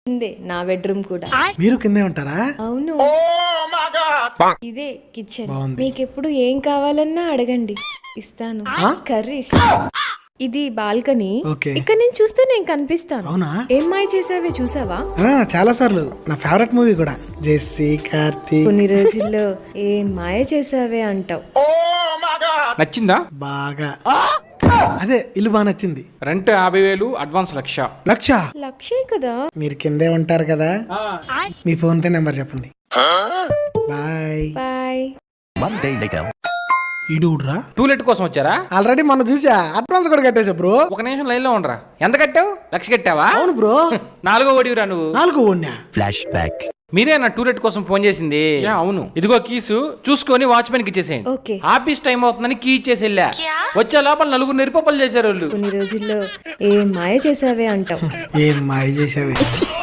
కిందే నా బెడ్రూమ్ కూడా. మీరు కిందే ఉంటారా? అవును, ఇదే కిచెన్. బాగుంది. మీకు ఎప్పుడు ఏం కావాలన్నా అడగండి, ఇస్తాను. కర్రీస్. ఇది బాల్కనీ. ఓకే. ఇక్కడ నేను చూస్తే నేను కనిపిస్తాను. అవునా? ఏం మాయ చేసావే చూసావా? చాలా సార్లు. నా ఫేవరెట్ మూవీ కూడా. జెస్సీ, కార్తీక్. కొన్ని రోజుల్లో ఏం మాయ చేసావే అంటావు. నచ్చిందా? బాగా. అదే ఇల్లు బాగా నచ్చింది. Rent 50,000, advance 1,00,000. లక్షే కదా. మీరు కిందే ఉంటారు కదా, మీ ఫోన్ పే నెంబర్ చెప్పండి. Bye bye. ఈడురా టూలెట్ కోసం వచ్చారా? ఆల్రెడీ మొన్న చూసా, అడ్వాన్స్ కూడా కట్టేసా బ్రో. ఒక నిమిషం లైన్ లో ఉండరా. ఎంత కట్టావు? 1,00,000 కట్టావా? అవును బ్రో. 4వ ఓడివిరా నువ్వు. 4 ఓడినా. మీరే నా టూలెట్ కోసం ఫోన్ చేసింది? అవును. ఇదిగో కీసు, చూసుకొని వాచ్మెన్ కి ఇచ్చేసేయండి. ఓకే. ఆఫీస్ టైం అవుతుందని కీ ఇచ్చేసి వెళ్ళా. వచ్చే లోపల 4 నిరుపప్పలు చేశారు వాళ్ళు. కొన్ని రోజుల్లో ఏం మాయ చేసావే అంటావు. ఏం మాయ చేసావే.